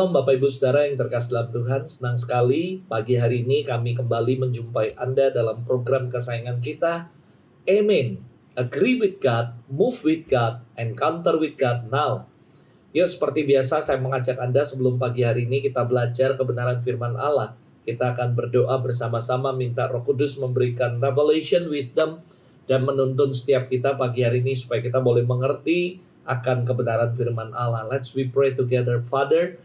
Shalom Bapak Ibu Saudara yang terkasih dalam Tuhan. Senang sekali pagi hari ini kami kembali menjumpai Anda dalam program kesayangan kita, Amen. Agree with God, move with God, encounter with God now. Yuk, seperti biasa saya mengajak Anda sebelum pagi hari ini kita belajar kebenaran firman Allah. Kita akan berdoa bersama-sama minta Roh Kudus memberikan revelation, wisdom, dan menuntun setiap kita pagi hari ini supaya kita boleh mengerti akan kebenaran firman Allah. Let's we pray together. Father,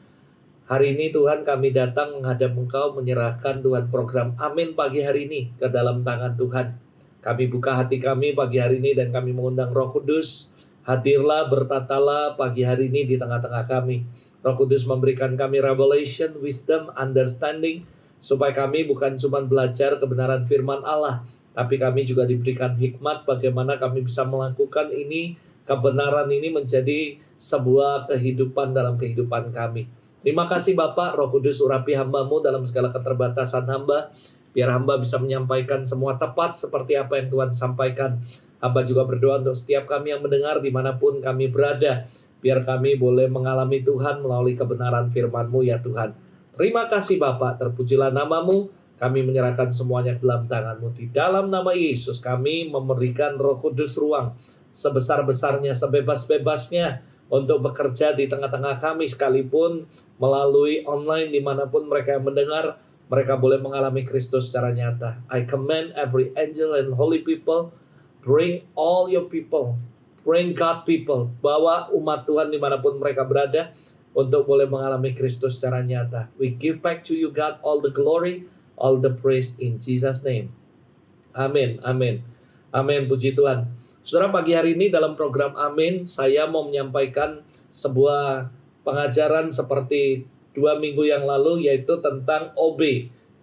hari ini Tuhan kami datang menghadap Engkau, menyerahkan Tuhan program Amin pagi hari ini ke dalam tangan Tuhan. Kami buka hati kami pagi hari ini dan kami mengundang Roh Kudus. Hadirlah, bertatalah pagi hari ini di tengah-tengah kami. Roh Kudus memberikan kami revelation, wisdom, understanding, supaya kami bukan cuma belajar kebenaran firman Allah, tapi kami juga diberikan hikmat bagaimana kami bisa melakukan ini, kebenaran ini menjadi sebuah kehidupan dalam kehidupan kami. Terima kasih Bapak, Roh Kudus urapi hamba-Mu dalam segala keterbatasan hamba, biar hamba bisa menyampaikan semua tepat seperti apa yang Tuhan sampaikan. Hamba juga berdoa untuk setiap kami yang mendengar dimanapun kami berada, biar kami boleh mengalami Tuhan melalui kebenaran firman-Mu ya Tuhan. Terima kasih Bapak, terpujilah nama-Mu, kami menyerahkan semuanya ke dalam tangan-Mu. Di dalam nama Yesus kami memberikan Roh Kudus ruang sebesar-besarnya, sebebas-bebasnya untuk bekerja di tengah-tengah kami, sekalipun melalui online dimanapun mereka yang mendengar, mereka boleh mengalami Kristus secara nyata. I command every angel and holy people, bring all your people, bring God people, bawa umat Tuhan dimanapun mereka berada untuk boleh mengalami Kristus secara nyata. We give back to you God all the glory, all the praise in Jesus name. Amin, amin, amin, puji Tuhan. Saudara, pagi hari ini dalam program Amin, saya mau menyampaikan sebuah pengajaran seperti 2 minggu yang lalu, yaitu tentang OB,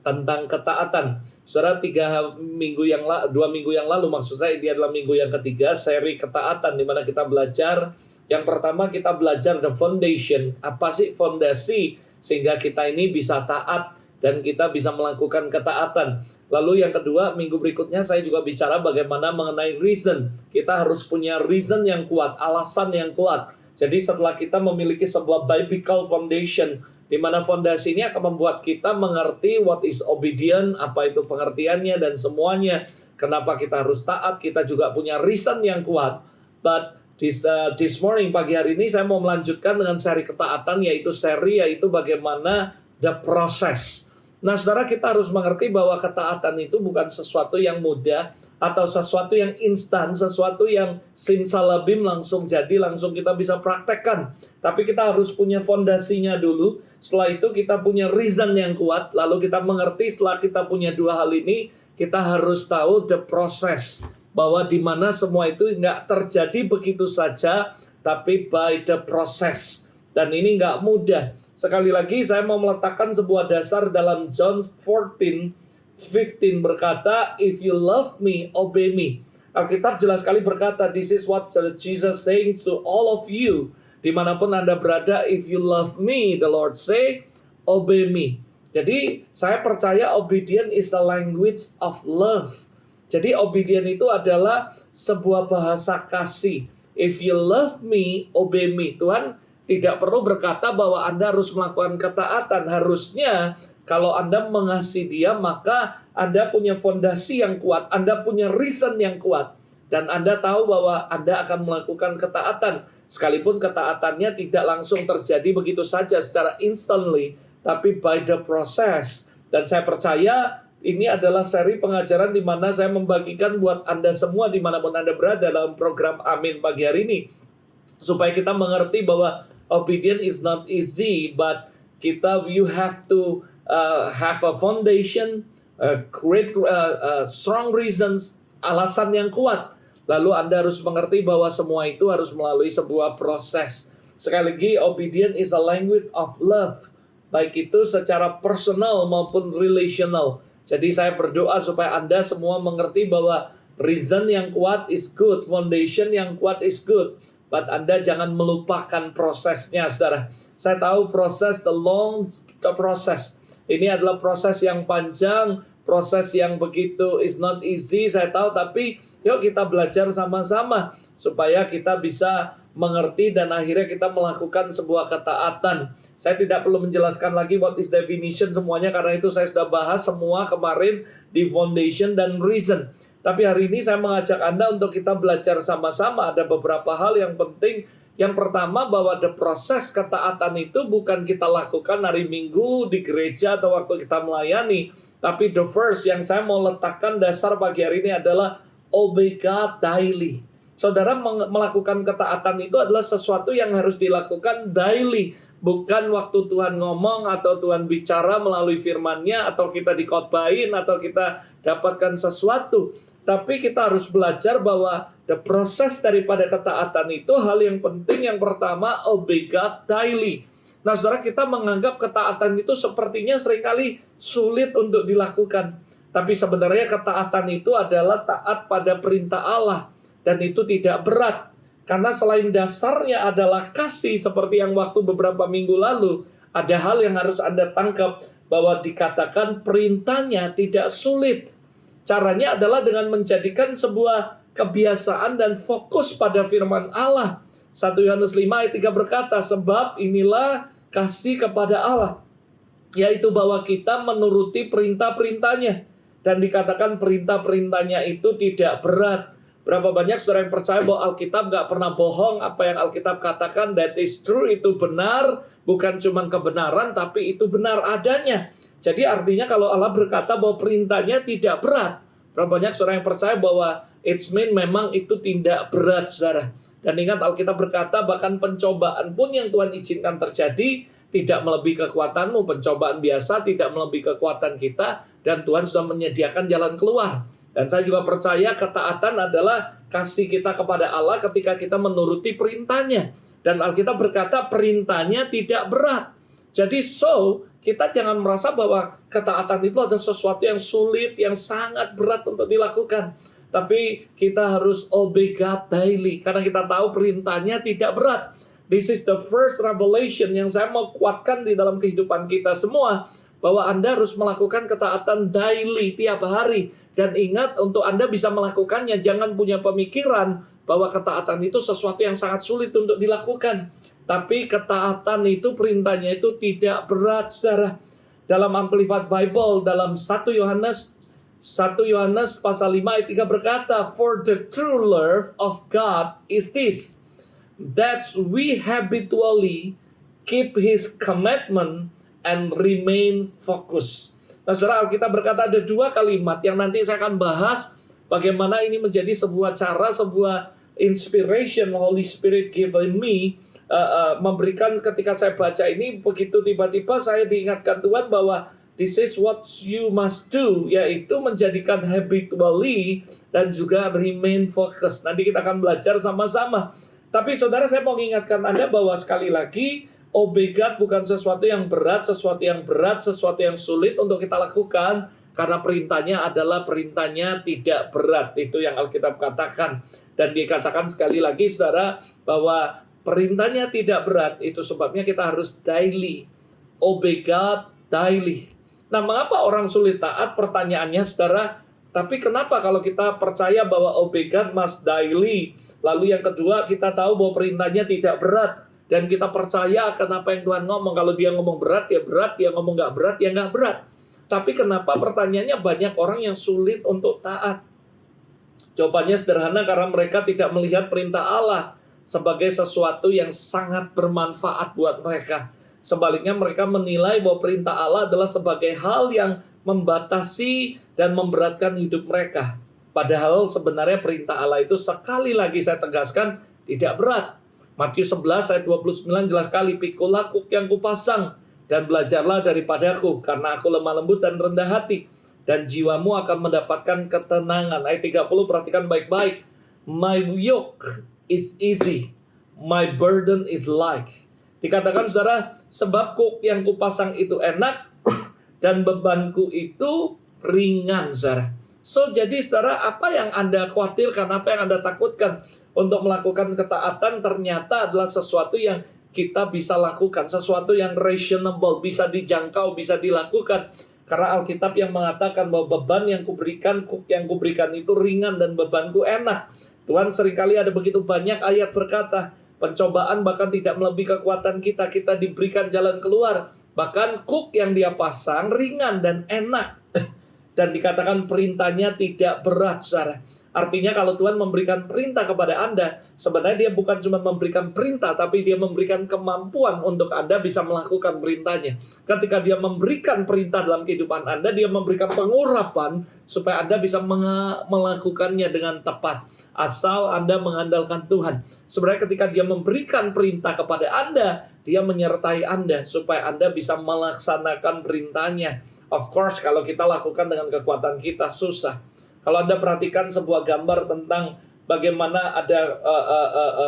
tentang ketaatan. Saudara, 2 minggu yang lalu, maksud saya ini adalah minggu yang ketiga seri ketaatan, di mana kita belajar, yang pertama kita belajar the foundation, apa sih fondasi sehingga kita ini bisa taat dan kita bisa melakukan ketaatan. Lalu yang kedua, minggu berikutnya saya juga bicara bagaimana mengenai reason. Kita harus punya reason yang kuat, alasan yang kuat. Jadi setelah kita memiliki sebuah biblical foundation, di mana fondasi ini akan membuat kita mengerti what is obedient, apa itu pengertiannya dan semuanya. Kenapa kita harus taat, kita juga punya reason yang kuat. But this morning, pagi hari ini saya mau melanjutkan dengan seri ketaatan, yaitu bagaimana the process. Nah saudara, kita harus mengerti bahwa ketaatan itu bukan sesuatu yang mudah atau sesuatu yang instan, sesuatu yang simsalabim langsung jadi, langsung kita bisa praktekkan. Tapi kita harus punya fondasinya dulu. Setelah itu kita punya reason yang kuat. Lalu kita mengerti setelah kita punya dua hal ini, kita harus tahu the process. Bahwa di mana semua itu nggak terjadi begitu saja, tapi by the process. Dan ini nggak mudah. Sekali lagi saya mau meletakkan sebuah dasar dalam John 14:15 berkata, if you love me, obey me. Alkitab jelas sekali berkata, this is what Jesus saying to all of you. Dimanapun Anda berada, if you love me, the Lord say, obey me. Jadi saya percaya obedient is the language of love. Jadi obedient itu adalah sebuah bahasa kasih. If you love me, obey me. Tuhan tidak perlu berkata bahwa Anda harus melakukan ketaatan. Harusnya kalau Anda mengasihi Dia, maka Anda punya fondasi yang kuat, Anda punya reason yang kuat, dan Anda tahu bahwa Anda akan melakukan ketaatan. Sekalipun ketaatannya tidak langsung terjadi begitu saja secara instantly, tapi by the process. Dan saya percaya ini adalah seri pengajaran di mana saya membagikan buat Anda semua dimanapun Anda berada dalam program Amin pagi hari ini, supaya kita mengerti bahwa obedience is not easy, but you have to have a foundation, create strong reasons, alasan yang kuat. Lalu Anda harus mengerti bahwa semua itu harus melalui sebuah proses. Sekali lagi, obedience is a language of love, baik itu secara personal maupun relational. Jadi saya berdoa supaya Anda semua mengerti bahwa reason yang kuat is good, foundation yang kuat is good. But Anda jangan melupakan prosesnya, saudara. Saya tahu proses, the process. Ini adalah proses yang panjang, proses yang begitu is not easy, saya tahu. Tapi yuk kita belajar sama-sama supaya kita bisa mengerti dan akhirnya kita melakukan sebuah ketaatan. Saya tidak perlu menjelaskan lagi what is definition semuanya, karena itu saya sudah bahas semua kemarin di foundation dan reason. Tapi hari ini saya mengajak Anda untuk kita belajar sama-sama. Ada beberapa hal yang penting. Yang pertama, bahwa the proses ketaatan itu bukan kita lakukan hari Minggu di gereja atau waktu kita melayani. Tapi the first yang saya mau letakkan dasar pagi hari ini adalah obey God daily. Saudara, melakukan ketaatan itu adalah sesuatu yang harus dilakukan daily. Bukan waktu Tuhan ngomong atau Tuhan bicara melalui firman-Nya atau kita dikotbahin atau kita dapatkan sesuatu. Tapi kita harus belajar bahwa the proses daripada ketaatan itu hal yang penting. Yang pertama, obey God daily. Nah, saudara, kita menganggap ketaatan itu sepertinya seringkali sulit untuk dilakukan. Tapi sebenarnya ketaatan itu adalah taat pada perintah Allah. Dan itu tidak berat. Karena selain dasarnya adalah kasih, seperti yang waktu beberapa minggu lalu, ada hal yang harus Anda tangkap, bahwa dikatakan perintahnya tidak sulit. Caranya adalah dengan menjadikan sebuah kebiasaan dan fokus pada firman Allah. 1 Yohanes 5 ayat 3 berkata, sebab inilah kasih kepada Allah, yaitu bahwa kita menuruti perintah-perintahnya. Dan dikatakan perintah-perintahnya itu tidak berat. Berapa banyak saudara yang percaya bahwa Alkitab gak pernah bohong? Apa yang Alkitab katakan, that is true, itu benar. Bukan cuma kebenaran, tapi itu benar adanya. Jadi artinya kalau Allah berkata bahwa perintahnya tidak berat, berapa banyak saudara yang percaya bahwa it's mean memang itu tidak berat, saudara. Dan ingat, Alkitab berkata bahkan pencobaan pun yang Tuhan izinkan terjadi tidak melebihi kekuatanmu. Pencobaan biasa tidak melebihi kekuatan kita, dan Tuhan sudah menyediakan jalan keluar. Dan saya juga percaya ketaatan adalah kasih kita kepada Allah ketika kita menuruti perintahnya. Dan Alkitab berkata perintahnya tidak berat. Jadi kita jangan merasa bahwa ketaatan itu adalah sesuatu yang sulit, yang sangat berat untuk dilakukan. Tapi kita harus obey God daily, karena kita tahu perintahnya tidak berat. This is the first revelation yang saya mau kuatkan di dalam kehidupan kita semua, bahwa Anda harus melakukan ketaatan daily, tiap hari. Dan ingat, untuk Anda bisa melakukannya, jangan punya pemikiran bahwa ketaatan itu sesuatu yang sangat sulit untuk dilakukan. Tapi ketaatan itu, perintahnya itu tidak berat, saudara. Dalam Amplified Bible, dalam 1 Yohanes pasal 5 ayat 3 berkata, for the true love of God is this, that we habitually keep His commandment and remain focused. Nah, saudara, Alkitab berkata ada dua kalimat yang nanti saya akan bahas bagaimana ini menjadi sebuah cara, sebuah inspiration Holy Spirit given me, memberikan ketika saya baca ini, begitu tiba-tiba saya diingatkan Tuhan bahwa this is what you must do, yaitu menjadikan habitually dan juga remain focused. Nanti kita akan belajar sama-sama. Tapi saudara, saya mau mengingatkan Anda bahwa sekali lagi, obey God bukan sesuatu yang berat, sesuatu yang sulit untuk kita lakukan. Karena perintahnya adalah perintahnya tidak berat. Itu yang Alkitab katakan. Dan dikatakan sekali lagi, saudara, bahwa perintahnya tidak berat. Itu sebabnya kita harus daily. Obey God daily. Nah, mengapa orang sulit taat? Pertanyaannya, saudara. Tapi kenapa kalau kita percaya bahwa obey God must daily? Lalu yang kedua, kita tahu bahwa perintahnya tidak berat. Dan kita percaya akan apa yang Tuhan ngomong. Kalau dia ngomong berat, ya berat. Dia ngomong nggak berat, ya nggak berat. Tapi kenapa pertanyaannya banyak orang yang sulit untuk taat? Jawabannya sederhana, karena mereka tidak melihat perintah Allah sebagai sesuatu yang sangat bermanfaat buat mereka. Sebaliknya mereka menilai bahwa perintah Allah adalah sebagai hal yang membatasi dan memberatkan hidup mereka. Padahal sebenarnya perintah Allah itu, sekali lagi saya tegaskan, tidak berat. Matius 11 ayat 29 jelas sekali, pikulah kuk yang kupasang dan belajarlah daripadaku, karena aku lemah lembut dan rendah hati, dan jiwamu akan mendapatkan ketenangan. Ayat 30 perhatikan baik-baik. My yoke is easy, my burden is light. Dikatakan, saudara, sebab kuk yang kupasang itu enak dan bebanku itu ringan, saudara. So, jadi saudara, apa yang Anda khawatirkan, apa yang Anda takutkan untuk melakukan ketaatan ternyata adalah sesuatu yang kita bisa lakukan, sesuatu yang reasonable, bisa dijangkau, bisa dilakukan. Karena Alkitab yang mengatakan bahwa beban yang kuberikan, kuk yang kuberikan itu ringan dan bebanku enak. Tuhan seringkali ada begitu banyak ayat berkata, Pencobaan bahkan tidak melebihi kekuatan kita. Kita diberikan jalan keluar. Bahkan kuk yang dia pasang ringan dan enak. Dan dikatakan perintahnya tidak berat, saudara. Artinya kalau Tuhan memberikan perintah kepada Anda, sebenarnya dia bukan cuma memberikan perintah, tapi dia memberikan kemampuan untuk Anda bisa melakukan perintahnya. Ketika dia memberikan perintah dalam kehidupan Anda, dia memberikan pengurapan supaya Anda bisa melakukannya dengan tepat. Asal Anda mengandalkan Tuhan. Sebenarnya ketika dia memberikan perintah kepada Anda, dia menyertai Anda supaya Anda bisa melaksanakan perintahnya. Of course, kalau kita lakukan dengan kekuatan kita, susah. Kalau Anda perhatikan sebuah gambar tentang bagaimana ada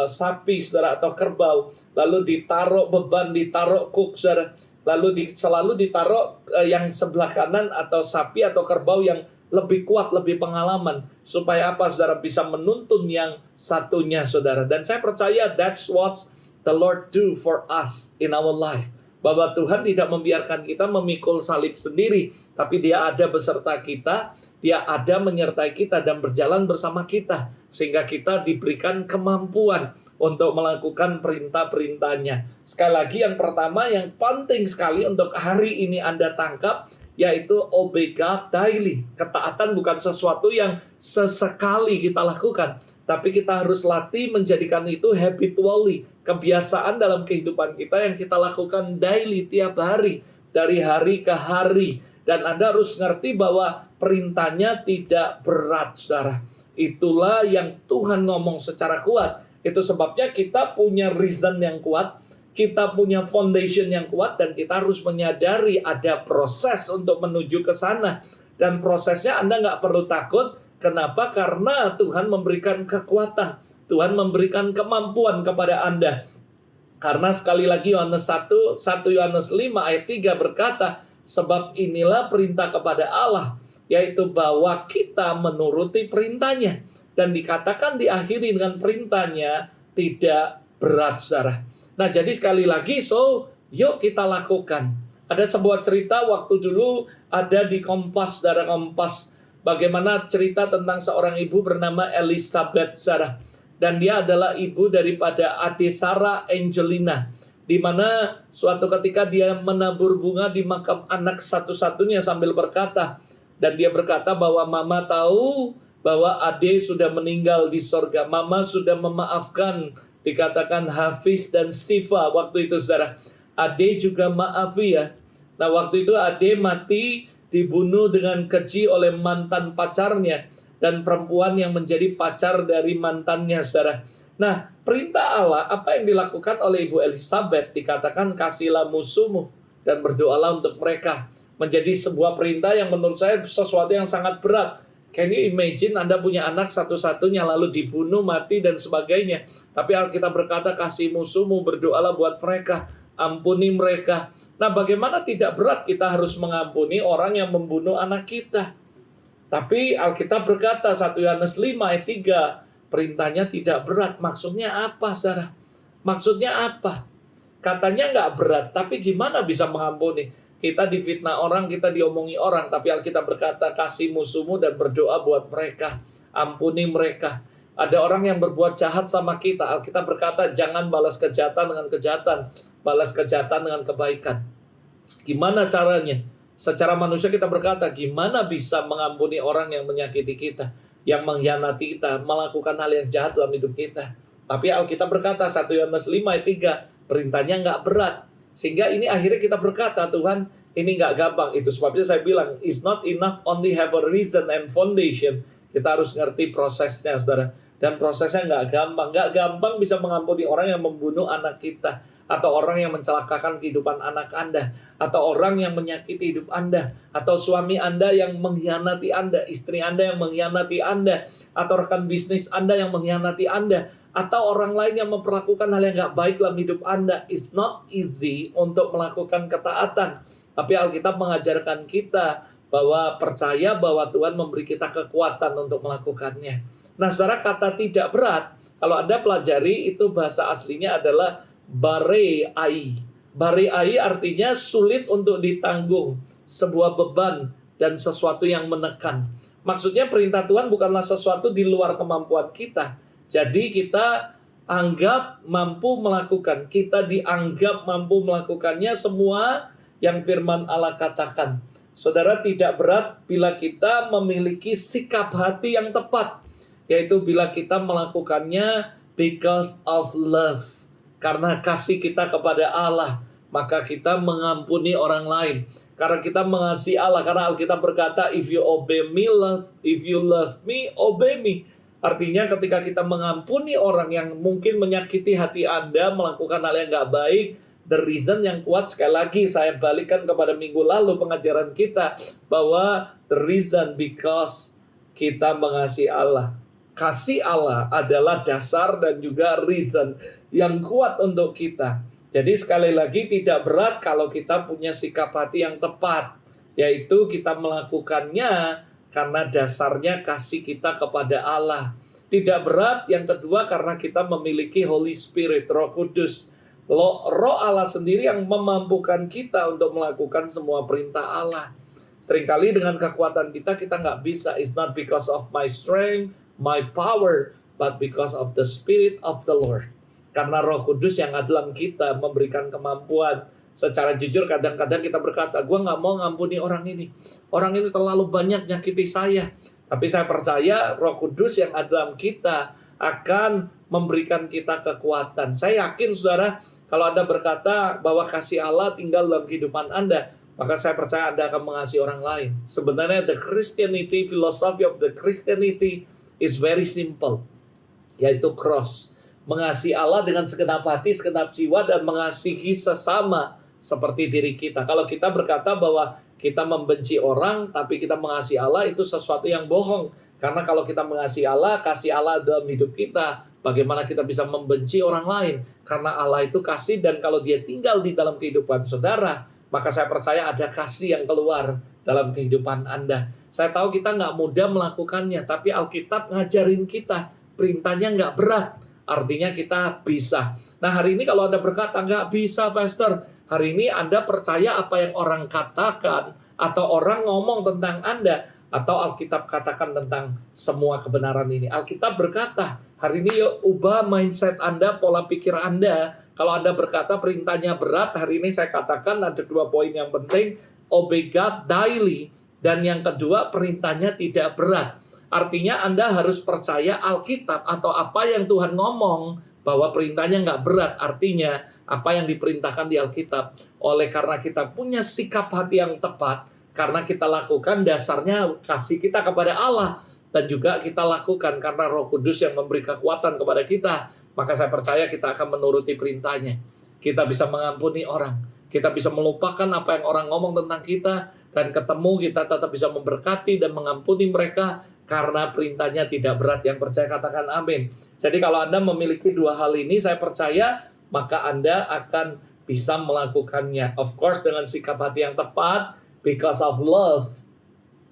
sapi, saudara, atau kerbau, lalu ditaruh beban, ditaruh kuk, saudara, lalu selalu ditaruh yang sebelah kanan atau sapi atau kerbau yang lebih kuat, lebih pengalaman, supaya apa, saudara, bisa menuntun yang satunya, saudara. Dan saya percaya that's what the Lord do for us in our life. Bahwa Tuhan tidak membiarkan kita memikul salib sendiri, tapi Dia ada beserta kita, Dia ada menyertai kita dan berjalan bersama kita, sehingga kita diberikan kemampuan untuk melakukan perintah-perintahnya. Sekali lagi, yang pertama yang penting sekali untuk hari ini Anda tangkap, yaitu obey God daily. Ketaatan bukan sesuatu yang sesekali kita lakukan, tapi kita harus latih menjadikan itu habitually, kebiasaan dalam kehidupan kita yang kita lakukan daily, tiap hari, dari hari ke hari. Dan Anda harus ngerti bahwa perintahnya tidak berat, saudara. Itulah yang Tuhan ngomong secara kuat. Itu sebabnya kita punya reason yang kuat, kita punya foundation yang kuat, dan kita harus menyadari ada proses untuk menuju ke sana. Dan prosesnya Anda nggak perlu takut. Kenapa? Karena Tuhan memberikan kekuatan. Tuhan memberikan kemampuan kepada Anda. Karena sekali lagi Yohanes 1 Yohanes 5 ayat 3 berkata, sebab inilah perintah kepada Allah, yaitu bahwa kita menuruti perintahnya. Dan dikatakan diakhiri dengan perintahnya tidak berat, saudara. Nah, jadi sekali lagi, yuk kita lakukan. Ada sebuah cerita waktu dulu ada di Kompas, saudara, Kompas. Bagaimana cerita tentang seorang ibu bernama Elizabeth, saudara. Dan dia adalah ibu daripada Ade Sarah Angelina. Di mana suatu ketika dia menabur bunga di makam anak satu-satunya sambil berkata. Dan dia berkata bahwa mama tahu bahwa Ade sudah meninggal di sorga. Mama sudah memaafkan, dikatakan Hafiz dan Siva waktu itu, saudara. Ade juga maafi ya. Nah, waktu itu Ade mati dibunuh dengan keji oleh mantan pacarnya dan perempuan yang menjadi pacar dari mantannya, saudara. Nah, perintah Allah, apa yang dilakukan oleh Ibu Elizabeth, dikatakan kasihilah musuhmu dan berdoalah untuk mereka. Menjadi sebuah perintah yang menurut saya sesuatu yang sangat berat. Can you imagine Anda punya anak satu-satunya lalu dibunuh, mati, dan sebagainya. Tapi Alkitab berkata, kasih musuhmu, berdoalah buat mereka, ampuni mereka. Nah, bagaimana tidak berat kita harus mengampuni orang yang membunuh anak kita. Tapi Alkitab berkata 1 Yohanes 5 ayat 3, perintahnya tidak berat. Maksudnya apa, saudara? Maksudnya apa? Katanya nggak berat, tapi gimana bisa mengampuni? Kita difitnah orang, kita diomongi orang, tapi Alkitab berkata, kasih musuhmu dan berdoa buat mereka, ampuni mereka. Ada orang yang berbuat jahat sama kita, Alkitab berkata, jangan balas kejahatan dengan kejahatan, balas kejahatan dengan kebaikan. Gimana caranya? Secara manusia kita berkata, gimana bisa mengampuni orang yang menyakiti kita, yang mengkhianati kita, melakukan hal yang jahat dalam hidup kita. Tapi Alkitab berkata, 1 Yohanes 5 ayat 3, perintahnya nggak berat. Sehingga ini akhirnya kita berkata, Tuhan, ini nggak gampang. Itu sebabnya saya bilang, it's not enough only have a reason and foundation. Kita harus ngerti prosesnya, saudara. Dan prosesnya nggak gampang. Nggak gampang bisa mengampuni orang yang membunuh anak kita. Atau orang yang mencelakakan kehidupan anak Anda. Atau orang yang menyakiti hidup Anda. Atau suami Anda yang mengkhianati Anda. Istri Anda yang mengkhianati Anda. Atau rekan bisnis Anda yang mengkhianati Anda. Atau orang lain yang memperlakukan hal yang nggak baik dalam hidup Anda. It's not easy untuk melakukan ketaatan. Tapi Alkitab mengajarkan kita bahwa percaya bahwa Tuhan memberi kita kekuatan untuk melakukannya. Nah, saudara, kata tidak berat, kalau Anda pelajari, itu bahasa aslinya adalah barei. Barei artinya sulit untuk ditanggung, sebuah beban dan sesuatu yang menekan. Maksudnya perintah Tuhan bukanlah sesuatu di luar kemampuan kita. Jadi kita anggap mampu melakukan. Kita dianggap mampu melakukannya semua yang firman Allah katakan. Saudara, tidak berat bila kita memiliki sikap hati yang tepat, yaitu bila kita melakukannya because of love. Karena kasih kita kepada Allah, maka kita mengampuni orang lain. Karena kita mengasihi Allah. Karena Alkitab berkata, if you love me, obey me. Artinya ketika kita mengampuni orang yang mungkin menyakiti hati Anda, melakukan hal yang gak baik, the reason yang kuat, sekali lagi saya balikkan kepada minggu lalu pengajaran kita, bahwa the reason because kita mengasihi Allah. Kasih Allah adalah dasar dan juga reason yang kuat untuk kita. Jadi sekali lagi tidak berat kalau kita punya sikap hati yang tepat, yaitu kita melakukannya karena dasarnya kasih kita kepada Allah. Tidak berat yang kedua karena kita memiliki Holy Spirit, Roh Kudus. Roh Allah sendiri yang memampukan kita untuk melakukan semua perintah Allah. Seringkali dengan kekuatan kita nggak bisa. It's not because of my strength, my power, but because of the Spirit of the Lord. Karena Roh Kudus yang ada dalam kita memberikan kemampuan. Secara jujur kadang-kadang kita berkata, gue nggak mau ngampuni orang ini. Orang ini terlalu banyak nyakiti saya. Tapi saya percaya Roh Kudus yang ada dalam kita akan memberikan kita kekuatan. Saya yakin saudara, kalau Anda berkata bahwa kasih Allah tinggal dalam kehidupan Anda, maka saya percaya Anda akan mengasihi orang lain. Sebenarnya the Christianity, philosophy of the Christianity is very simple, yaitu cross. Mengasihi Allah dengan segenap hati, segenap jiwa, dan mengasihi sesama seperti diri kita. Kalau kita berkata bahwa kita membenci orang, tapi kita mengasihi Allah, itu sesuatu yang bohong. Karena kalau kita mengasihi Allah, kasih Allah dalam hidup kita, bagaimana kita bisa membenci orang lain? Karena Allah itu kasih, dan kalau dia tinggal di dalam kehidupan saudara, maka saya percaya ada kasih yang keluar dalam kehidupan Anda. Saya tahu kita nggak mudah melakukannya, tapi Alkitab ngajarin kita, perintahnya nggak berat. Artinya kita bisa. Nah hari ini kalau Anda berkata, nggak bisa Pastor. Hari ini Anda percaya apa yang orang katakan, atau orang ngomong tentang Anda, atau Alkitab katakan tentang semua kebenaran ini. Alkitab berkata, hari ini yuk ubah mindset Anda, pola pikir Anda. Kalau Anda berkata perintahnya berat, hari ini saya katakan ada 2 poin yang penting. Obey God daily. Dan yang kedua, perintahnya tidak berat. Artinya Anda harus percaya Alkitab atau apa yang Tuhan ngomong, bahwa perintahnya nggak berat. Artinya apa yang diperintahkan di Alkitab. Oleh karena kita punya sikap hati yang tepat, karena kita lakukan dasarnya kasih kita kepada Allah, dan juga kita lakukan karena Roh Kudus yang memberi kekuatan kepada kita, maka saya percaya kita akan menuruti perintahnya. Kita bisa mengampuni orang, kita bisa melupakan apa yang orang ngomong tentang kita, dan ketemu kita tetap bisa memberkati dan mengampuni mereka, karena perintahnya tidak berat. Yang percaya katakan amin. Jadi kalau Anda memiliki 2 hal ini, saya percaya maka Anda akan bisa melakukannya. Of course dengan sikap hati yang tepat, because of love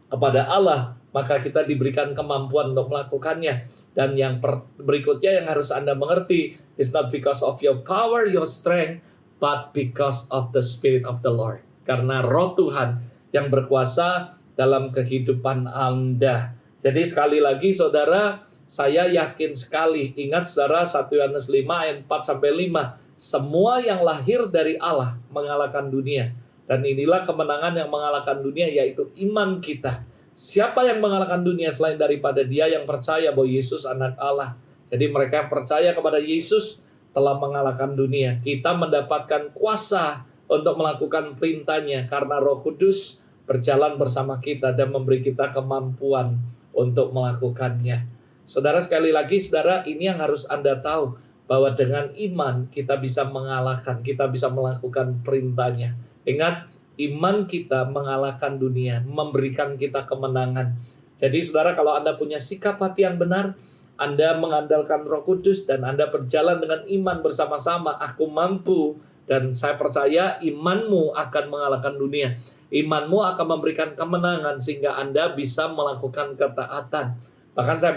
kepada Allah, maka kita diberikan kemampuan untuk melakukannya. Dan yang berikutnya yang harus Anda mengerti, is not because of your power, your strength, but because of the Spirit of the Lord. Karena Roh Tuhan yang berkuasa dalam kehidupan Anda. Jadi sekali lagi saudara, saya yakin sekali, ingat saudara 1 Yohanes 5 ayat 4-5, semua yang lahir dari Allah mengalahkan dunia. Dan inilah kemenangan yang mengalahkan dunia, yaitu iman kita. Siapa yang mengalahkan dunia selain daripada dia yang percaya bahwa Yesus anak Allah. Jadi mereka yang percaya kepada Yesus telah mengalahkan dunia. Kita mendapatkan kuasa untuk melakukan perintahnya karena Roh Kudus berjalan bersama kita dan memberi kita kemampuan untuk melakukannya. Saudara, sekali lagi saudara, ini yang harus Anda tahu, bahwa dengan iman kita bisa mengalahkan, kita bisa melakukan perintahnya. Ingat, iman kita mengalahkan dunia, memberikan kita kemenangan. Jadi saudara, kalau Anda punya sikap hati yang benar, Anda mengandalkan Roh Kudus, dan Anda berjalan dengan iman bersama-sama, aku mampu, dan saya percaya imanmu akan mengalahkan dunia. Imanmu akan memberikan kemenangan sehingga Anda bisa melakukan ketaatan. Bahkan saya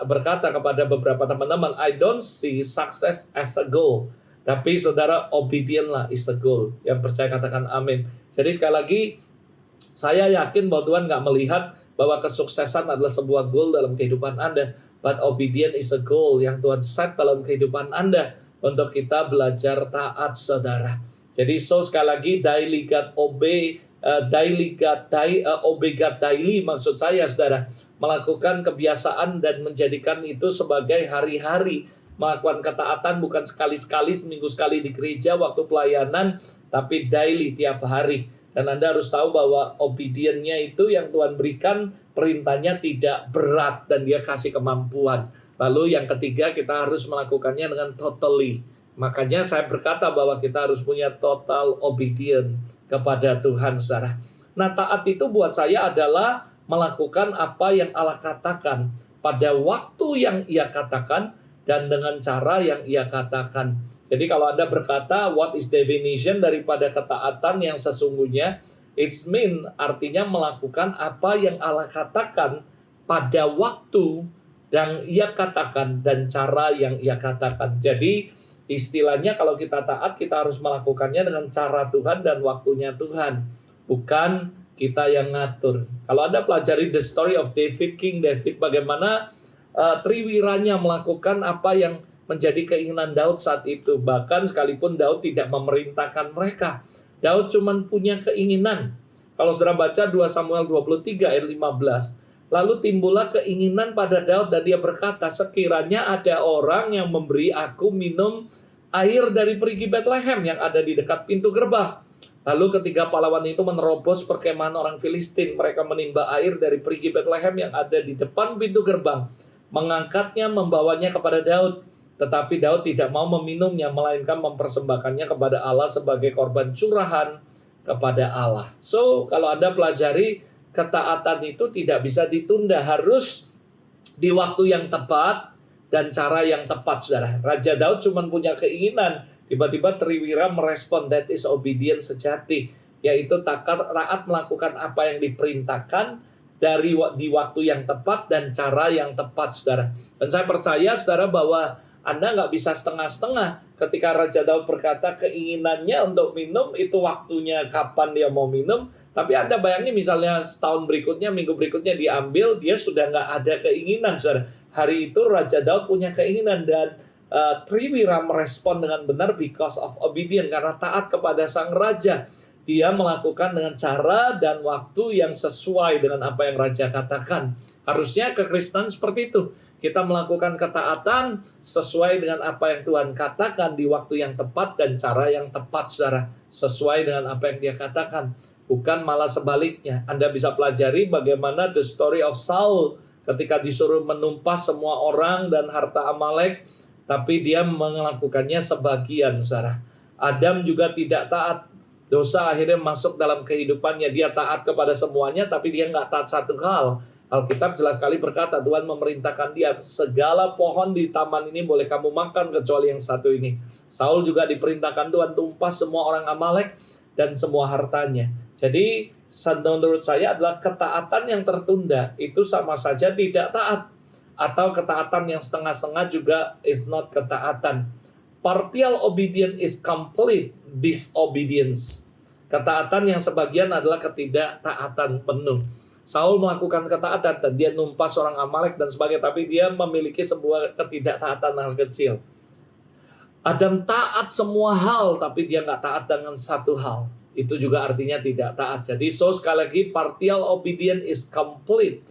berkata kepada beberapa teman-teman, I don't see success as a goal. Tapi saudara, obedientlah is the goal. Yang percaya katakan amin. Jadi sekali lagi, saya yakin bahwa Tuhan nggak melihat bahwa kesuksesan adalah sebuah goal dalam kehidupan Anda. but obedience is a goal yang Tuhan set dalam kehidupan Anda untuk kita belajar taat, saudara. Jadi sekali lagi, daily God obey, obey God daily, maksud saya, saudara, melakukan kebiasaan dan menjadikan itu sebagai hari-hari. Melakukan ketaatan bukan sekali-sekali, seminggu sekali di gereja waktu pelayanan, tapi daily, tiap hari. Dan Anda harus tahu bahwa obedience-nya itu yang Tuhan berikan, perintahnya tidak berat dan dia kasih kemampuan. Lalu yang ketiga, kita harus melakukannya dengan totally. Makanya saya berkata bahwa kita harus punya total obedience kepada Tuhan, saudara. Nah, taat itu buat saya adalah melakukan apa yang Allah katakan pada waktu yang Ia katakan dan dengan cara yang Ia katakan. Jadi kalau Anda berkata, what is definition daripada ketaatan yang sesungguhnya? It's mean, artinya melakukan apa yang Allah katakan pada waktu yang Ia katakan dan cara yang Ia katakan. Jadi istilahnya kalau kita taat, kita harus melakukannya dengan cara Tuhan dan waktunya Tuhan. Bukan kita yang ngatur. Kalau Anda pelajari the story of David, King David, bagaimana triwiranya melakukan apa yang menjadi keinginan Daud saat itu. Bahkan sekalipun Daud tidak memerintahkan mereka. Daud cuma punya keinginan. Kalau saudara baca 2 Samuel 23 ayat 15. Lalu timbullah keinginan pada Daud dan dia berkata, sekiranya ada orang yang memberi aku minum air dari perigi Bethlehem yang ada di dekat pintu gerbang. Lalu ketika pahlawan itu menerobos perkemahan orang Filistin, mereka menimba air dari perigi Bethlehem yang ada di depan pintu gerbang. Mengangkatnya, membawanya kepada Daud. Tetapi Daud tidak mau meminumnya, melainkan mempersembahkannya kepada Allah sebagai korban curahan kepada Allah. So, kalau Anda pelajari, ketaatan itu tidak bisa ditunda, harus di waktu yang tepat dan cara yang tepat, saudara. Raja Daud cuma punya keinginan, tiba-tiba Triwira merespon, that is obedience sejati, yaitu taat melakukan apa yang diperintahkan di waktu yang tepat dan cara yang tepat, saudara. Dan saya percaya, saudara, bahwa Anda nggak bisa setengah-setengah. Ketika Raja Daud berkata keinginannya untuk minum, itu waktunya kapan dia mau minum. Tapi Anda bayangin misalnya setahun berikutnya, minggu berikutnya diambil, dia sudah nggak ada keinginan, saudara. Hari itu Raja Daud punya keinginan dan Triwira merespon dengan benar because of obedience, karena taat kepada sang raja. Dia melakukan dengan cara dan waktu yang sesuai dengan apa yang raja katakan. Harusnya kekristenan seperti itu. Kita melakukan ketaatan sesuai dengan apa yang Tuhan katakan di waktu yang tepat dan cara yang tepat, saudara. Sesuai dengan apa yang dia katakan. Bukan malah sebaliknya. Anda bisa pelajari bagaimana the story of Saul ketika disuruh menumpas semua orang dan harta Amalek, tapi dia melakukannya sebagian, saudara. Adam juga tidak taat. Dosa akhirnya masuk dalam kehidupannya. Dia taat kepada semuanya, tapi dia nggak taat satu hal. Alkitab jelas sekali berkata, Tuhan memerintahkan dia, segala pohon di taman ini boleh kamu makan kecuali yang satu ini. Saul juga diperintahkan Tuhan tumpas semua orang Amalek dan semua hartanya. Jadi menurut saya adalah ketaatan yang tertunda itu sama saja tidak taat. Atau ketaatan yang setengah-setengah juga is not ketaatan. Partial obedience is complete disobedience. Ketaatan yang sebagian adalah ketidaktaatan penuh. Saul melakukan ketaatan dan dia numpas orang Amalek dan sebagainya, tapi dia memiliki sebuah ketidaktaatan hal kecil. Adam taat semua hal, tapi dia nggak taat dengan satu hal. Itu juga artinya tidak taat. Jadi sekali lagi, partial obedience is complete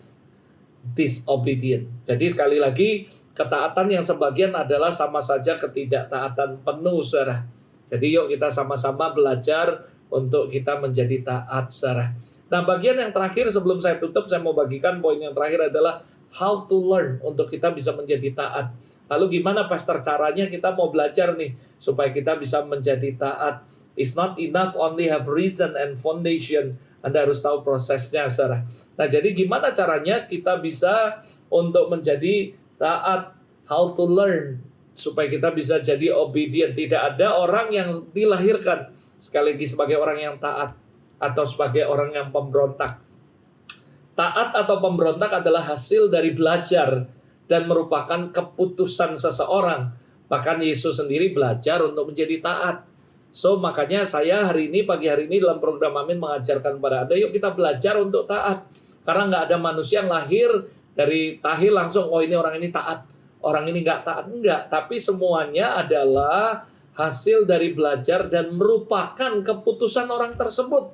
disobedience. Jadi sekali lagi, ketaatan yang sebagian adalah sama saja ketidaktaatan penuh, saudara. Jadi yuk kita sama-sama belajar untuk kita menjadi taat, saudara. Nah, bagian yang terakhir sebelum saya tutup, saya mau bagikan poin yang terakhir adalah how to learn untuk kita bisa menjadi taat. Lalu gimana, Pastor, caranya kita mau belajar nih supaya kita bisa menjadi taat? It's not enough only have reason and foundation. Anda harus tahu prosesnya, saudara. Nah, jadi gimana caranya kita bisa untuk menjadi taat? How to learn supaya kita bisa jadi obedient. Tidak ada orang yang dilahirkan sekali lagi sebagai orang yang taat atau sebagai orang yang pemberontak. Taat atau pemberontak adalah hasil dari belajar dan merupakan keputusan seseorang. Bahkan Yesus sendiri belajar untuk menjadi taat. So, makanya saya pagi hari ini dalam program Amin mengajarkan kepada Anda, yuk kita belajar untuk taat. Karena nggak ada manusia yang lahir dari tahil langsung, oh ini orang ini taat, orang ini nggak taat. Enggak, tapi semuanya adalah hasil dari belajar dan merupakan keputusan orang tersebut.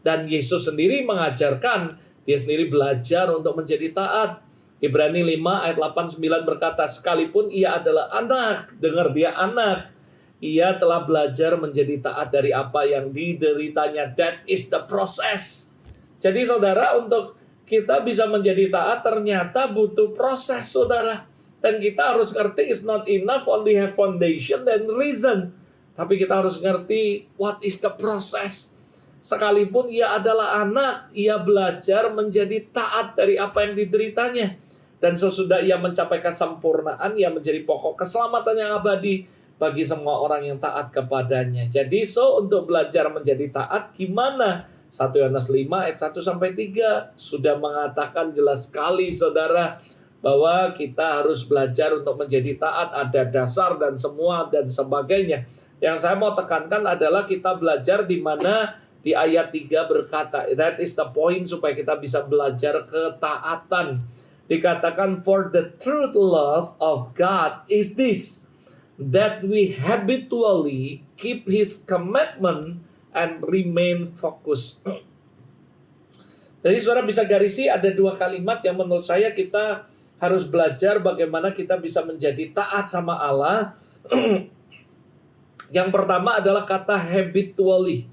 Dan Yesus sendiri mengajarkan, dia sendiri belajar untuk menjadi taat. Ibrani 5 ayat 8-9 berkata, sekalipun ia adalah anak, dengar dia anak, ia telah belajar menjadi taat dari apa yang dideritanya. That is the process. Jadi saudara, untuk kita bisa menjadi taat ternyata butuh proses, saudara. Dan kita harus ngerti it's not enough only have foundation dan reason. Tapi kita harus ngerti what is the process. Sekalipun ia adalah anak, ia belajar menjadi taat dari apa yang dideritanya. Dan sesudah ia mencapai kesempurnaan, ia menjadi pokok keselamatan yang abadi bagi semua orang yang taat kepadanya. Jadi untuk belajar menjadi taat gimana? 1 Yohanes 5 ayat 1-3 sudah mengatakan jelas sekali, saudara, bahwa kita harus belajar untuk menjadi taat, ada dasar dan semua dan sebagainya. Yang saya mau tekankan adalah kita belajar di mana di ayat 3 berkata, that is the point supaya kita bisa belajar ketaatan. Dikatakan, for the true love of God is this, that we habitually keep His commandment and remain focused. Jadi saudara bisa garisi ada 2 kalimat yang menurut saya kita harus belajar bagaimana kita bisa menjadi taat sama Allah. Yang pertama adalah kata habitually.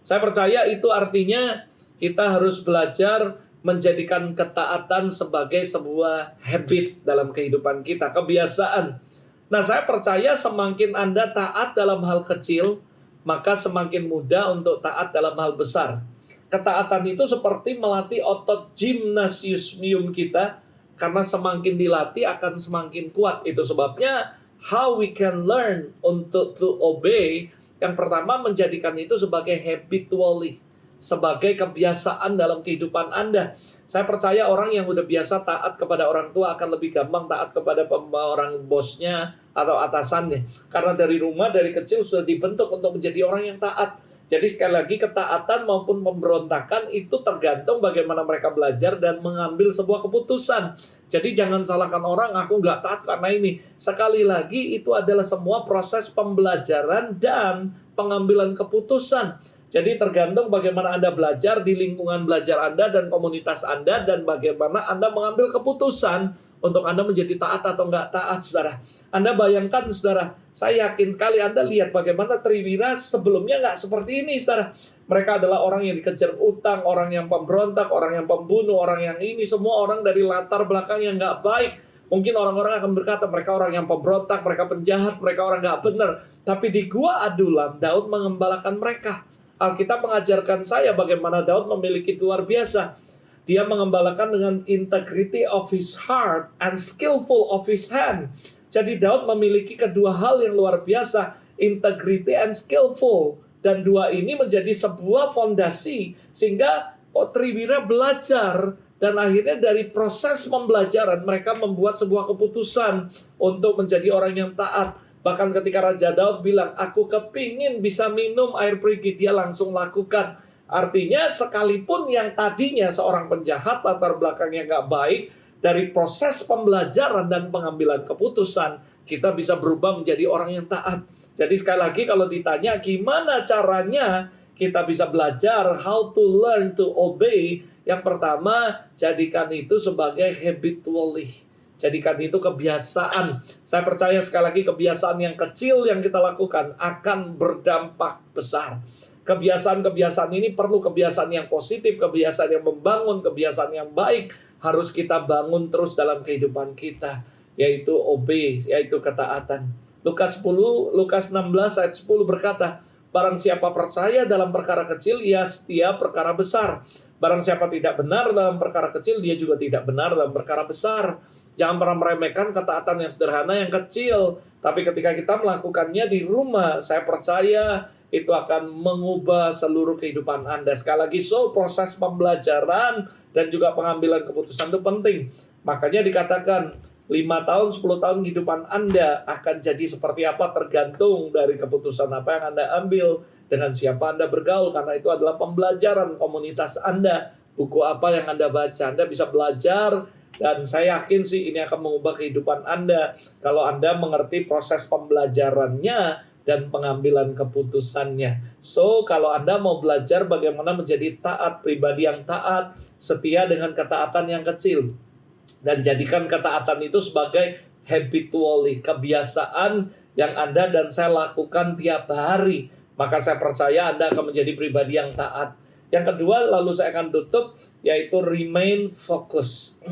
Saya percaya itu artinya kita harus belajar menjadikan ketaatan sebagai sebuah habit dalam kehidupan kita, kebiasaan. Nah, saya percaya semakin Anda taat dalam hal kecil, maka semakin mudah untuk taat dalam hal besar. Ketaatan itu seperti melatih otot gimnasium kita, karena semakin dilatih akan semakin kuat. Itu sebabnya how we can learn untuk to obey. Yang pertama menjadikan itu sebagai habitually, sebagai kebiasaan dalam kehidupan Anda. Saya percaya orang yang udah biasa taat kepada orang tua akan lebih gampang taat kepada orang bosnya atau atasannya. Karena dari rumah, dari kecil sudah dibentuk untuk menjadi orang yang taat. Jadi sekali lagi ketaatan maupun pemberontakan itu tergantung bagaimana mereka belajar dan mengambil sebuah keputusan. Jadi jangan salahkan orang, aku nggak taat karena ini. Sekali lagi itu adalah semua proses pembelajaran dan pengambilan keputusan. Jadi tergantung bagaimana Anda belajar di lingkungan belajar Anda dan komunitas Anda, dan bagaimana Anda mengambil keputusan untuk Anda menjadi taat atau nggak taat, saudara. Anda bayangkan, saudara, saya yakin sekali Anda lihat bagaimana Triwira sebelumnya nggak seperti ini, saudara. Mereka adalah orang yang dikejar utang, orang yang pemberontak, orang yang pembunuh, orang yang ini, semua orang dari latar belakang yang nggak baik. Mungkin orang-orang akan berkata, mereka orang yang pemberontak, mereka penjahat, mereka orang nggak benar. Tapi di Gua Adulam, Daud mengembalakan mereka. Alkitab mengajarkan saya bagaimana Daud memiliki luar biasa. Dia mengembalakan dengan integrity of his heart and skillful of his hand. Jadi Daud memiliki kedua hal yang luar biasa, integrity and skillful. Dan dua ini menjadi sebuah fondasi sehingga Triwira belajar, dan akhirnya dari proses pembelajaran mereka membuat sebuah keputusan untuk menjadi orang yang taat. Bahkan ketika Raja Daud bilang, aku kepingin bisa minum air perigi, dia langsung lakukan. Artinya sekalipun yang tadinya seorang penjahat, latar belakangnya nggak baik, dari proses pembelajaran dan pengambilan keputusan, kita bisa berubah menjadi orang yang taat. Jadi sekali lagi kalau ditanya gimana caranya kita bisa belajar, how to learn to obey, yang pertama jadikan itu sebagai habitually. Jadikan itu kebiasaan. Saya percaya sekali lagi kebiasaan yang kecil yang kita lakukan akan berdampak besar. Kebiasaan-kebiasaan ini perlu kebiasaan yang positif, kebiasaan yang membangun, kebiasaan yang baik. Harus kita bangun terus dalam kehidupan kita. Yaitu obey, yaitu ketaatan. Lukas 16 ayat 10 berkata, barang siapa percaya dalam perkara kecil, ia setia perkara besar. Barang siapa tidak benar dalam perkara kecil, dia juga tidak benar dalam perkara besar. Jangan pernah meremehkan ketaatan yang sederhana, yang kecil. Tapi ketika kita melakukannya di rumah, saya percaya itu akan mengubah seluruh kehidupan Anda. Sekali lagi, proses pembelajaran dan juga pengambilan keputusan itu penting. Makanya dikatakan 5 tahun, 10 tahun kehidupan Anda akan jadi seperti apa tergantung dari keputusan apa yang Anda ambil, dengan siapa Anda bergaul, karena itu adalah pembelajaran komunitas Anda, buku apa yang Anda baca. Anda bisa belajar, dan saya yakin sih ini akan mengubah kehidupan Anda kalau Anda mengerti proses pembelajarannya dan pengambilan keputusannya. So, kalau Anda mau belajar bagaimana menjadi taat, pribadi yang taat, setia dengan ketaatan yang kecil, dan jadikan ketaatan itu sebagai habitually, kebiasaan yang Anda dan saya lakukan tiap hari, maka saya percaya Anda akan menjadi pribadi yang taat. Yang kedua, lalu saya akan tutup, yaitu remain focus.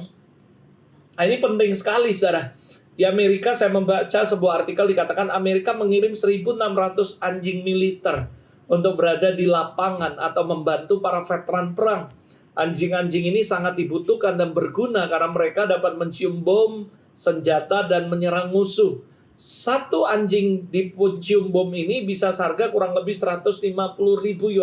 Nah, ini penting sekali, saudara. Di Amerika saya membaca sebuah artikel dikatakan Amerika mengirim 1.600 anjing militer untuk berada di lapangan atau membantu para veteran perang. Anjing-anjing ini sangat dibutuhkan dan berguna karena mereka dapat mencium bom, senjata, dan menyerang musuh. Satu anjing di pencium bom ini bisa seharga kurang lebih 150.000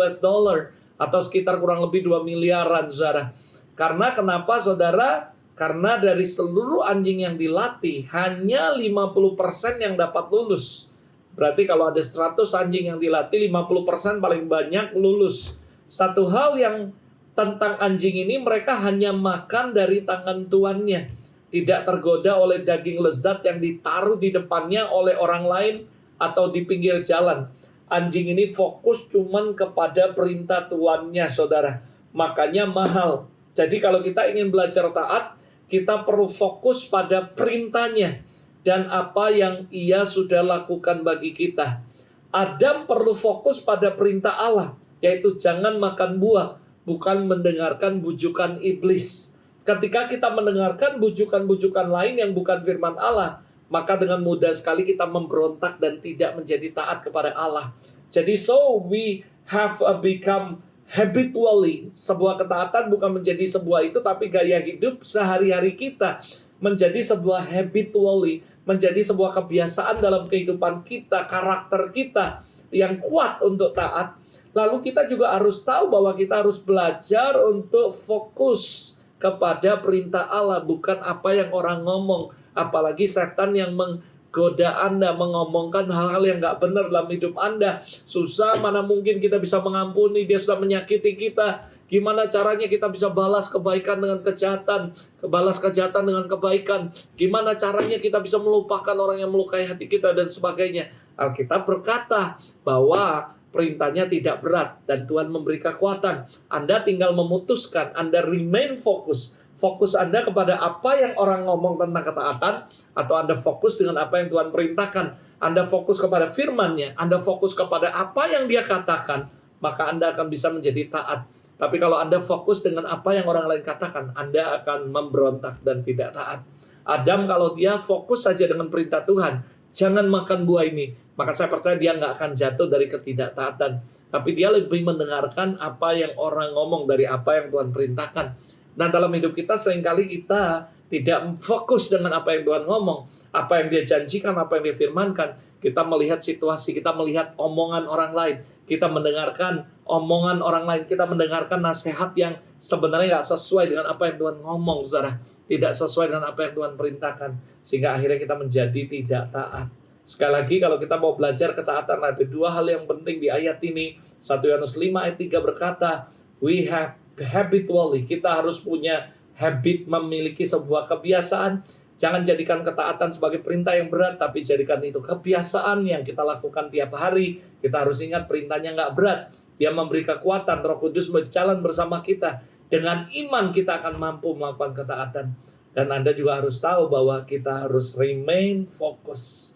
US dollar atau sekitar kurang lebih 2 miliaran, saudara. Karena kenapa, saudara? Karena dari seluruh anjing yang dilatih, hanya 50% yang dapat lulus. Berarti kalau ada 100 anjing yang dilatih, 50% paling banyak lulus. Satu hal yang tentang anjing ini, mereka hanya makan dari tangan tuannya. Tidak tergoda oleh daging lezat yang ditaruh di depannya oleh orang lain atau di pinggir jalan. Anjing ini fokus cuman kepada perintah tuannya, saudara. Makanya mahal. Jadi kalau kita ingin belajar taat, kita perlu fokus pada perintahnya dan apa yang ia sudah lakukan bagi kita. Adam perlu fokus pada perintah Allah, yaitu jangan makan buah, bukan mendengarkan bujukan iblis. Ketika kita mendengarkan bujukan-bujukan lain yang bukan firman Allah, maka dengan mudah sekali kita memberontak dan tidak menjadi taat kepada Allah. Jadi we have become habitually, sebuah ketaatan bukan menjadi sebuah itu, tapi gaya hidup sehari-hari kita menjadi sebuah habitually, menjadi sebuah kebiasaan dalam kehidupan kita, karakter kita yang kuat untuk taat. Lalu kita juga harus tahu bahwa kita harus belajar untuk fokus kepada perintah Allah, bukan apa yang orang ngomong. Apalagi setan yang menggoda Anda, mengomongkan hal-hal yang gak benar dalam hidup Anda. Susah, mana mungkin kita bisa mengampuni, dia sudah menyakiti kita. Gimana caranya kita bisa balas kebaikan dengan kejahatan, balas kejahatan dengan kebaikan. Gimana caranya kita bisa melupakan orang yang melukai hati kita dan sebagainya. Alkitab berkata bahwa perintahnya tidak berat dan Tuhan memberi kekuatan. Anda tinggal memutuskan, Anda remain fokus. Fokus Anda kepada apa yang orang ngomong tentang ketaatan, atau Anda fokus dengan apa yang Tuhan perintahkan. Anda fokus kepada firman-Nya, Anda fokus kepada apa yang Dia katakan, maka Anda akan bisa menjadi taat. Tapi kalau Anda fokus dengan apa yang orang lain katakan, Anda akan memberontak dan tidak taat. Adam kalau dia fokus saja dengan perintah Tuhan, jangan makan buah ini, maka saya percaya dia nggak akan jatuh dari ketidaktaatan. Tapi dia lebih mendengarkan apa yang orang ngomong dari apa yang Tuhan perintahkan. Nah, dalam hidup kita seringkali kita tidak fokus dengan apa yang Tuhan ngomong, apa yang Dia janjikan, apa yang Dia firmankan. Kita melihat situasi, kita melihat omongan orang lain, kita mendengarkan omongan orang lain, kita mendengarkan nasihat yang sebenarnya nggak sesuai dengan apa yang Tuhan ngomong, saudara. Tidak sesuai dengan apa yang Tuhan perintahkan, sehingga akhirnya kita menjadi tidak taat. Sekali lagi, kalau kita mau belajar ketaatan, ada dua hal yang penting di ayat ini. 1 Yohanes 5 ayat 3 berkata, we have habitually, kita harus punya habit, memiliki sebuah kebiasaan. Jangan jadikan ketaatan sebagai perintah yang berat, tapi jadikan itu kebiasaan yang kita lakukan tiap hari. Kita harus ingat perintahnya nggak berat. Dia memberi kekuatan, Roh Kudus berjalan bersama kita. Dengan iman kita akan mampu melakukan ketaatan. Dan Anda juga harus tahu bahwa kita harus remain fokus.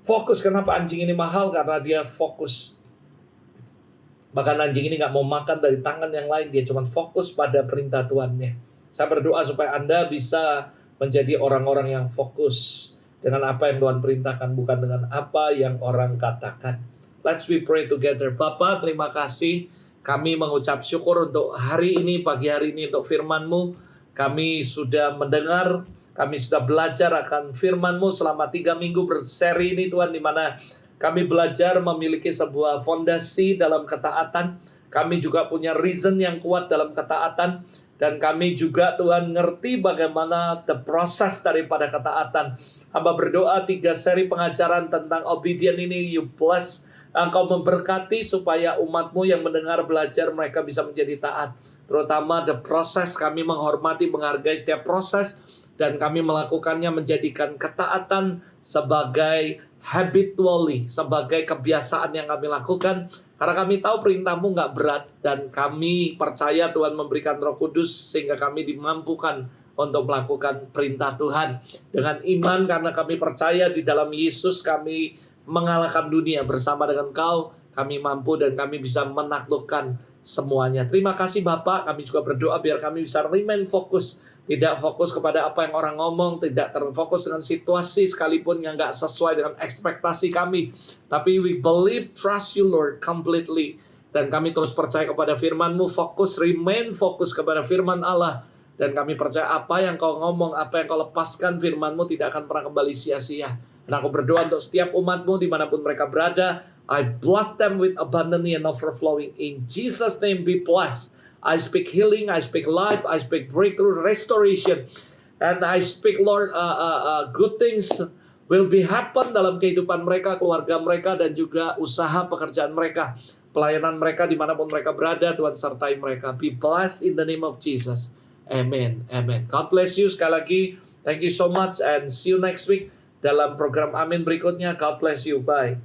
Fokus, kenapa anjing ini mahal? Karena dia fokus. Bahkan anjing ini nggak mau makan dari tangan yang lain. Dia cuma fokus pada perintah Tuhannya. Saya berdoa supaya Anda bisa menjadi orang-orang yang fokus dengan apa yang Tuhan perintahkan, bukan dengan apa yang orang katakan. Let's we pray together. Bapa, terima kasih. Kami mengucap syukur untuk hari ini, pagi hari ini, untuk firman-Mu. Kami sudah mendengar, kami sudah belajar akan firman-Mu selama 3 minggu berseri ini, Tuhan, di mana kami belajar memiliki sebuah fondasi dalam ketaatan. Kami juga punya reason yang kuat dalam ketaatan. Dan kami juga, Tuhan, ngerti bagaimana the process daripada ketaatan. Hamba berdoa 3 seri pengajaran tentang obedient ini, you bless, Engkau memberkati supaya umat-Mu yang mendengar belajar mereka bisa menjadi taat. terutama the proses. Kami menghormati, menghargai setiap proses, dan kami melakukannya menjadikan ketaatan sebagai habitually, sebagai kebiasaan yang kami lakukan. Karena kami tahu perintah-Mu nggak berat, dan kami percaya Tuhan memberikan Roh Kudus sehingga kami dimampukan untuk melakukan perintah Tuhan. Dengan iman, karena kami percaya di dalam Yesus kami mengalahkan dunia. Bersama dengan Kau, kami mampu dan kami bisa menaklukkan semuanya. Terima kasih Bapak, kami juga berdoa biar kami bisa remain fokus. Tidak fokus kepada apa yang orang ngomong, tidak terfokus dengan situasi sekalipun yang nggak sesuai dengan ekspektasi kami. Tapi we believe, trust you Lord completely. Dan kami terus percaya kepada firman-Mu, fokus, remain fokus kepada firman Allah. Dan kami percaya apa yang Kau ngomong, apa yang Kau lepaskan, firman-Mu tidak akan pernah kembali sia-sia. Dan aku berdoa untuk setiap umat-Mu dimanapun mereka berada. I bless them with abundantly and overflowing. In Jesus' name be blessed. I speak healing, I speak life, I speak breakthrough, restoration. And I speak, Lord, good things will be happen dalam kehidupan mereka, keluarga mereka, dan juga usaha pekerjaan mereka. Pelayanan mereka dimanapun mereka berada, Tuhan sertai mereka. Be blessed in the name of Jesus. Amen. Amen. God bless you sekali lagi. Thank you so much and see you next week dalam program Amin berikutnya. God bless you. Bye.